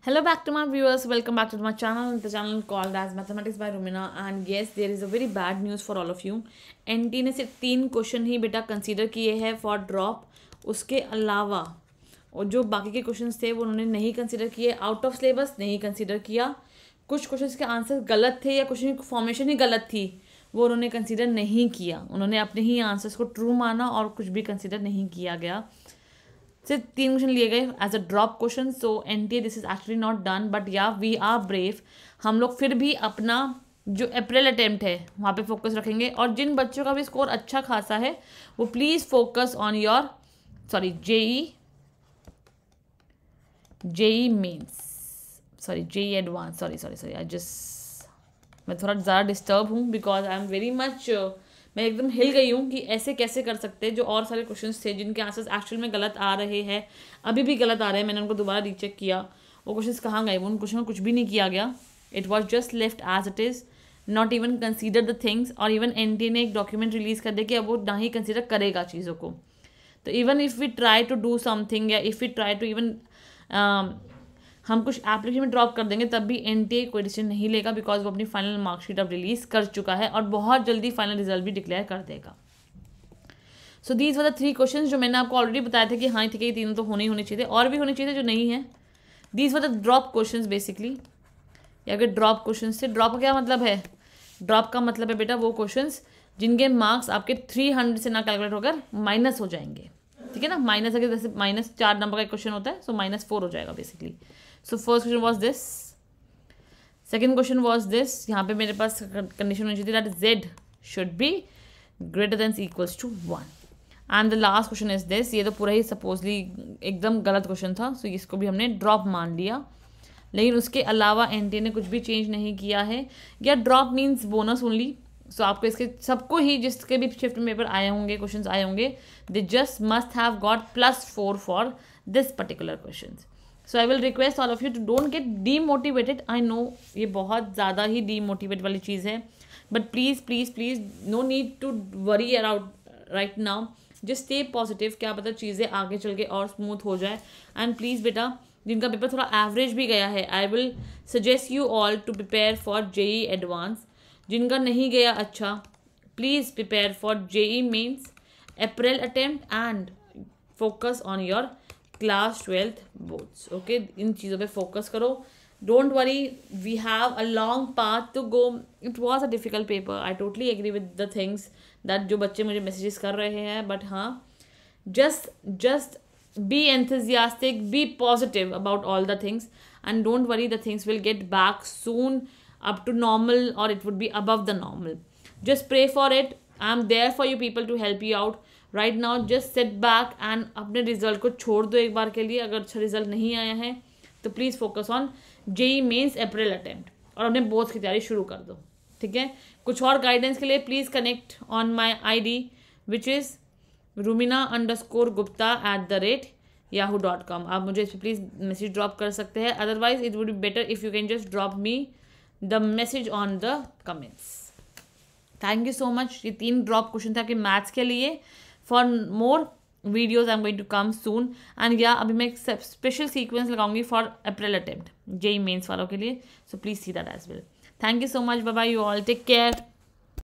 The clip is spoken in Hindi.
Hello back to my viewers. Welcome back to my channel. The channel called as Mathematics by Rumina. And yes, there is a very bad news for all of you. NT ने सिर्फ 3 क्वेश्चन ही बेटा कंसीडर किए हैं फॉर ड्रॉप. उसके अलावा और जो बाकी के क्वेश्चंस थे वो उन्होंने नहीं कंसीडर किए. आउट ऑफ सिलेबस नहीं कंसीडर किया. कुछ क्वेश्चंस के आंसर गलत थे या क्वेश्चन की फॉर्मेशन ही गलत थी, वो उन्होंने कंसीडर नहीं किया. उन्होंने अपने ही आंसर्स को ट्रू माना और कुछ भी कंसीडर नहीं किया गया. सिर्फ 3 क्वेश्चन लिए गए as a drop question. So NTA this is actually not done, but yeah we are brave. हम लोग फिर भी अपना जो अप्रैल अटेम्प्ट है वहाँ पे फोकस रखेंगे. और जिन बच्चों का भी स्कोर अच्छा खासा है वो please focus on your JEE Mains, JEE advance. मैं थोड़ा ज़्यादा डिस्टर्ब हूँ because I am very much मैं एकदम हिल गई हूँ कि ऐसे कैसे कर सकते हैं. जो और सारे क्वेश्चंस थे जिनके आंसर्स एक्चुअल में गलत आ रहे हैं, अभी भी गलत आ रहे हैं, मैंने उनको दोबारा रीचेक किया. वो क्वेश्चंस कहाँ गए? वो उन क्वेश्चन में कुछ भी नहीं किया गया. It was just left as it is, not even consider the things. और इवन NTA ने एक डॉक्यूमेंट रिलीज कर दिया कि अब वो ना ही कंसीडर करेगा चीज़ों को. तो even if we try to do something या if we try to even हम कुछ एप्लीकेशन में ड्रॉप कर देंगे तब भी NTA कोई डिसीजन नहीं लेगा बिकॉज वो अपनी फाइनल मार्कशीट अब रिलीज़ कर चुका है और बहुत जल्दी फाइनल रिजल्ट भी डिक्लेयर कर देगा. So these were the 3 question जो मैंने आपको ऑलरेडी बताया था कि हाँ ठीक है, ये तीनों तो होने ही होने चाहिए थे, और भी होने चाहिए थे जो नहीं है. These were the drop question basically. या अगर ड्रॉप क्वेश्चन से, ड्रॉप का क्या मतलब है? ड्रॉप का मतलब है बेटा वो क्वेश्चन जिनके मार्क्स आपके 300 से ना कैलकुलेट होकर माइनस हो जाएंगे. ठीक है ना, माइनस अगर जैसे -4 नंबर का क्वेश्चन होता है सो -4 हो जाएगा basically. So first question was this. Second question was this. यहाँ पे मेरे पास कंडीशन होनी चाहिए that Z should be greater than equals to 1. And the last question is this. ये तो पूरा ही सपोजली एकदम गलत क्वेश्चन था, सो इसको भी हमने ड्रॉप मान लिया. लेकिन उसके अलावा NTA ने कुछ भी चेंज नहीं किया है. या ड्रॉप मीन्स बोनस ओनली. सो आपको इसके सबको ही जिसके भी शिफ्ट पेपर आए होंगे, क्वेश्चन आए होंगे, they just must have got +4 for this particular question. So I will request all of you to don't get demotivated. I know ये बहुत ज़्यादा ही डीमोटिवेट वाली चीज़ है, but please please please no need to worry around right now. Just stay positive. क्या पता चीज़ें आगे चल के और स्मूथ हो जाए. एंड प्लीज़ बेटा जिनका पेपर थोड़ा एवरेज भी गया है, I will suggest you all to prepare for JEE advance. जिनका नहीं गया अच्छा, please prepare for JEE mains, April attempt and focus on your class 12th boards. Okay, इन चीज़ों पे फोकस करो. Don't worry, we have a long path to go. It was a difficult paper. I totally agree with the things that जो बच्चे मुझे मैसेजेस कर रहे हैं, बट हाँ, just be enthusiastic, be positive about all the things, and don't worry, the things will get back soon up to normal, or it would be above the normal. Just pray for it. I'm there for you people to help you out right now. Just sit back and अपने रिजल्ट को छोड़ दो एक बार के लिए. अगर अच्छा रिजल्ट नहीं आया है तो please focus on JEE mains April attempt और अपने बोर्ड्स की तैयारी शुरू कर दो. ठीक है, कुछ और गाइडेंस के लिए please connect on my ID which is rumina_gupta@yahoo.com. आप मुझे इस पर प्लीज़ मैसेज ड्रॉप कर सकते हैं. Otherwise it would be better if you can just drop me the message on the comments. Thank you so much. ये 3 ड्रॉप क्वेश्चन था कि मैथ्स के लिए. For more videos I am going to come soon. And yeah अभी मैं एक स्पेशल सीक्वेंस लगाऊंगी for April attempt JEE Mains वालों के लिए. So please see that as well. Thank you so much. Bye bye you all. Take care.